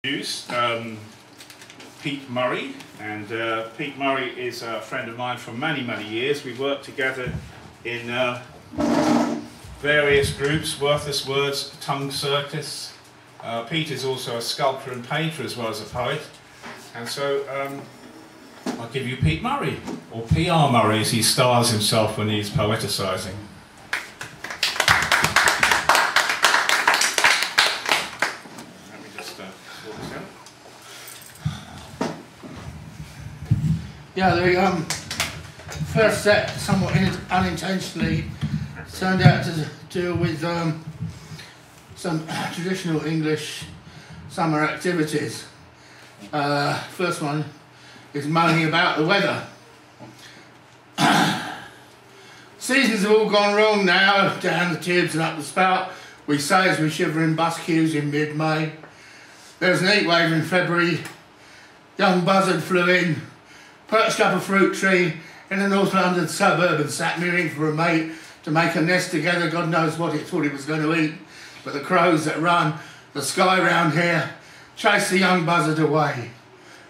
Introduce Pete Murray, and Pete Murray is a friend of mine for many years. We've worked together in various groups, Worthless Words, Tongue Circus. Pete is also a sculptor and painter as well as a poet, and so I'll give you Pete Murray, or PR Murray as he styles himself when he's poeticising. Yeah, the first set, somewhat unintentionally, turned out to deal with some traditional English summer activities. First one is moaning about the weather. Seasons have all gone wrong now, down the tubes and up the spout. We say as we shiver in bus queues in mid-May. There was an heat wave in February. Young buzzard flew in, perched up a fruit tree in a North London suburb and sat mewing for a mate to make a nest together. God knows what it thought it was going to eat. But the crows that run the sky round here chased the young buzzard away.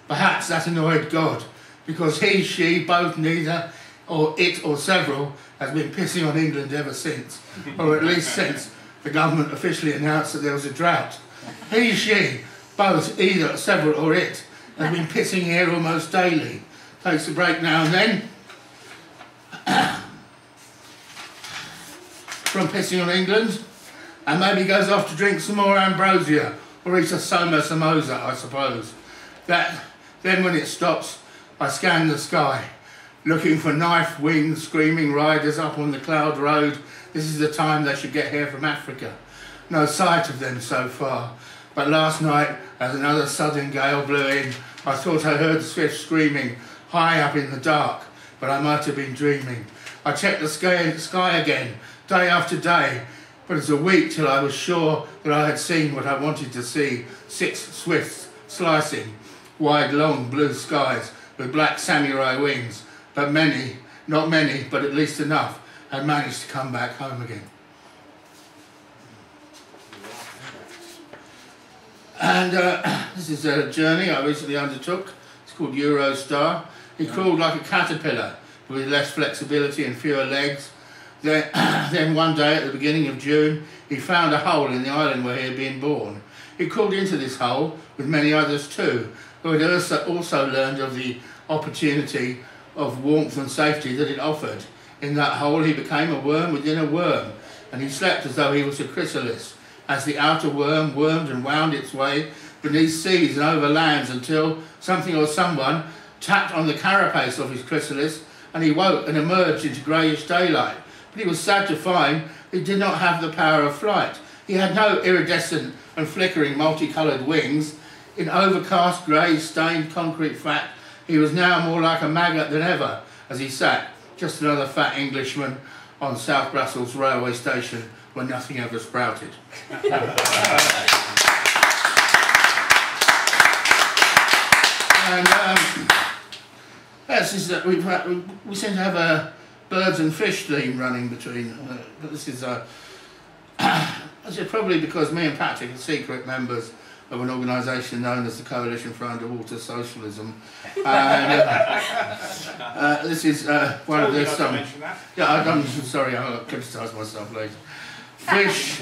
Perhaps that annoyed God, because he, she, both, neither, or it or several, has been pissing on England ever since. Or at least since the government officially announced that there was a drought. He, she, both, either, several or it, has been pissing here almost daily. Takes a break now and then from pissing on England, and maybe goes off to drink some more ambrosia or eat a samosa, I suppose. Then when it stops, I scan the sky, looking for knife-winged screaming riders up on the cloud road. This is the time they should get here from Africa. No sight of them so far, but last night, as another southern gale blew in, I thought I heard swift screaming high up in the dark, but I might have been dreaming. I checked the sky again, day after day, but it's a week till I was sure that I had seen what I wanted to see. 6 swifts slicing wide, long blue skies with black samurai wings, but many, not many, but at least enough, had managed to come back home again. And this is a journey I recently undertook. It's called Eurostar. He crawled like a caterpillar with less flexibility and fewer legs. Then one day at the beginning of June, he found a hole in the island where he had been born. He crawled into this hole with many others too, who had also learned of the opportunity of warmth and safety that it offered. In that hole he became a worm within a worm, and he slept as though he was a chrysalis, as the outer worm wormed and wound its way beneath seas and over lands until something or someone tapped on the carapace of his chrysalis, and he woke and emerged into greyish daylight. But he was sad to find he did not have the power of flight. He had no iridescent and flickering multicoloured wings. In overcast, grey, stained concrete fat, he was now more like a maggot than ever as he sat, just another fat Englishman on South Brussels railway station where nothing ever sprouted. And yes, is that we seem to have a birds and fish theme running between, but this is probably because me and Patrick are secret members of an organisation known as the Coalition for Underwater Socialism. And this is one of their songs. Yeah, I'm sorry, I'll criticise myself later. Fish,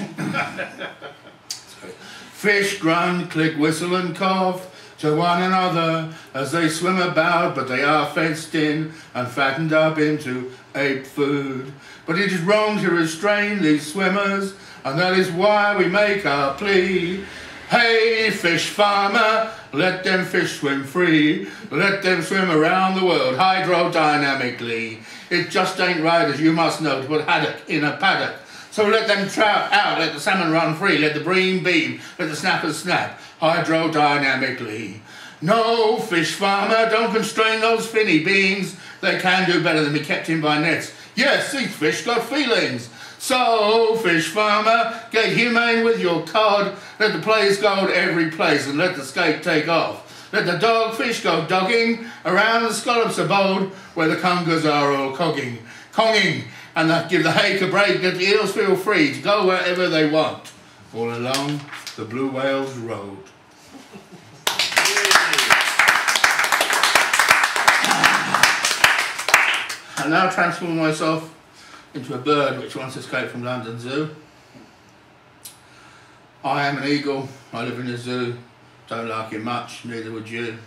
fish grunt, click, whistle and cough to one another as they swim about, but they are fenced in and fattened up into ape food. But it is wrong to restrain these swimmers, and that is why we make our plea. Hey, fish farmer, let them fish swim free. Let them swim around the world hydrodynamically. It just ain't right, as you must know, to put haddock in a paddock. So let them trout out, let the salmon run free, let the bream beam, let the snappers snap hydrodynamically. No, fish farmer, don't constrain those finny beings. They can do better than be kept in by nets. Yes, these fish got feelings. So, fish farmer, get humane with your cod. Let the players go to every place and let the skate take off. Let the dogfish go dogging around the scallops abode where the congers are all conging, and give the hake a break. Let the eels feel free to go wherever they want, all along the blue whale's road. I now transform myself into a bird which once escaped from London Zoo. I am an eagle, I live in a zoo, don't like it much, neither would you.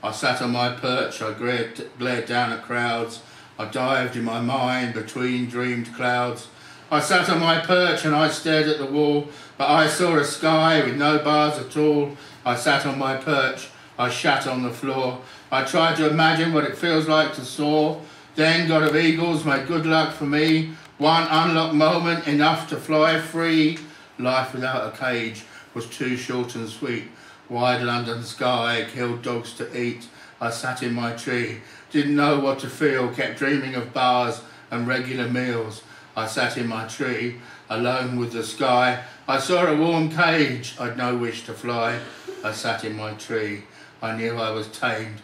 I sat on my perch, I glared down at crowds, I dived in my mind between dreamed clouds. I sat on my perch and I stared at the wall, but I saw a sky with no bars at all. I sat on my perch, I shat on the floor. I tried to imagine what it feels like to soar. Then, God of eagles, may good luck for me. One unlocked moment, enough to fly free. Life without a cage was too short and sweet. Wide London sky, killed dogs to eat. I sat in my tree, didn't know what to feel, kept dreaming of bars and regular meals. I sat in my tree, alone with the sky. I saw a warm cage, I'd no wish to fly. I sat in my tree, I knew I was tamed.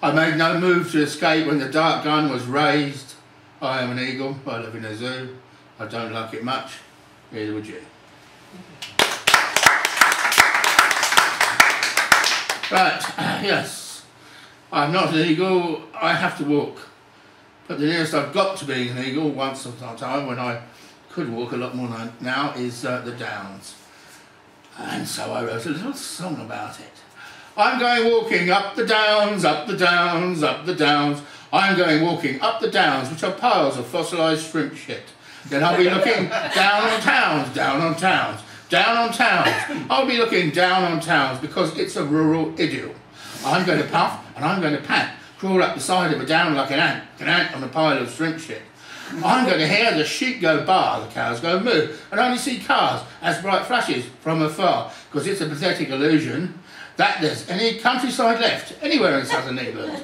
I made no move to escape when the dark gun was raised. I am an eagle, I live in a zoo. I don't like it much, neither would you. Right, yes, I'm not an eagle, I have to walk. But the nearest I've got to being an eagle, once upon a time when I could walk a lot more now, is the Downs. And so I wrote a little song about it. I'm going walking up the downs, up the downs, up the downs. I'm going walking up the downs, which are piles of fossilised shrimp shit. Then I'll be looking down on towns, down on towns, down on towns. I'll be looking down on towns because it's a rural idyll. I'm going to puff and I'm going to pant, crawl up the side of a down like an ant on a pile of shrimp shit. I'm going to hear the sheep go bar, the cows go moo, and only see cars as bright flashes from afar, because it's a pathetic illusion that there's any countryside left anywhere in southern England.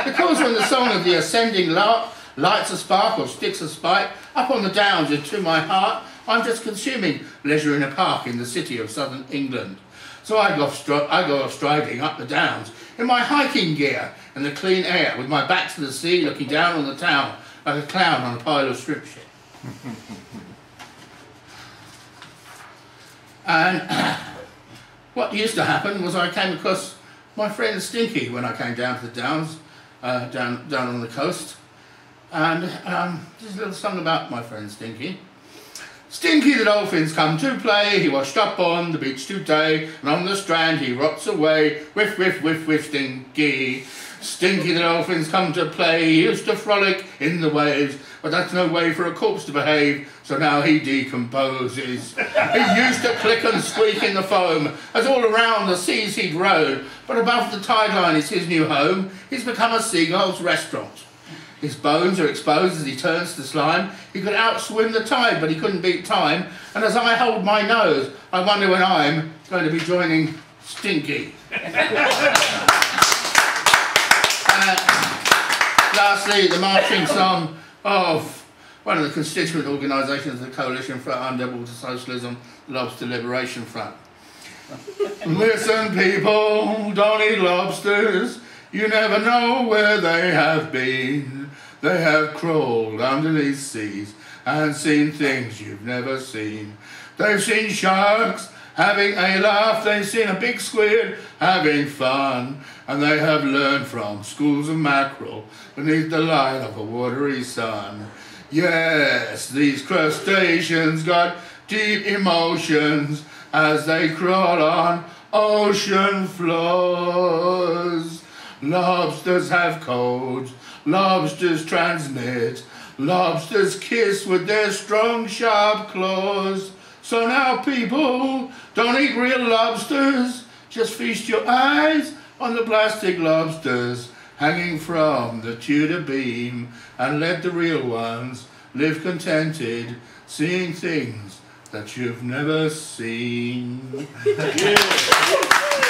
Because when the song of the ascending lark lights a spark or sticks a spike up on the downs into my heart, I'm just consuming leisure in a park in the city of southern England. So I go off striding up the downs in my hiking gear and the clean air, with my back to the sea, looking down on the town like a clown on a pile of shrimp shit. And what used to happen was I came across my friend Stinky when I came down to the Downs, down on the coast. And there's a little song about my friend Stinky. Stinky the dolphins come to play, he washed up on the beach today, and on the strand he rots away, whiff, whiff, whiff, whiff, Stinky. Stinky the dolphins come to play, he used to frolic in the waves, but that's no way for a corpse to behave, so now he decomposes. He used to click and squeak in the foam, as all around the seas he'd rode, but above the tide line is his new home, he's become a seagull's restaurant. His bones are exposed as he turns to slime. He could outswim the tide, but he couldn't beat time. And as I hold my nose, I wonder when I'm going to be joining Stinky. Lastly, the marching song of one of the constituent organisations of the Coalition for Underwater Socialism, Lobster Liberation Front. Listen, people, don't eat lobsters. You never know where they have been. They have crawled underneath seas and seen things you've never seen. They've seen sharks having a laugh. They've seen a big squid having fun. And they have learned from schools of mackerel beneath the light of a watery sun. Yes, these crustaceans got deep emotions as they crawl on ocean floors. Lobsters have codes, lobsters transmit, lobsters kiss with their strong sharp claws. So now people, don't eat real lobsters, just feast your eyes on the plastic lobsters hanging from the Tudor beam, and let the real ones live contented, seeing things that you've never seen. Yeah.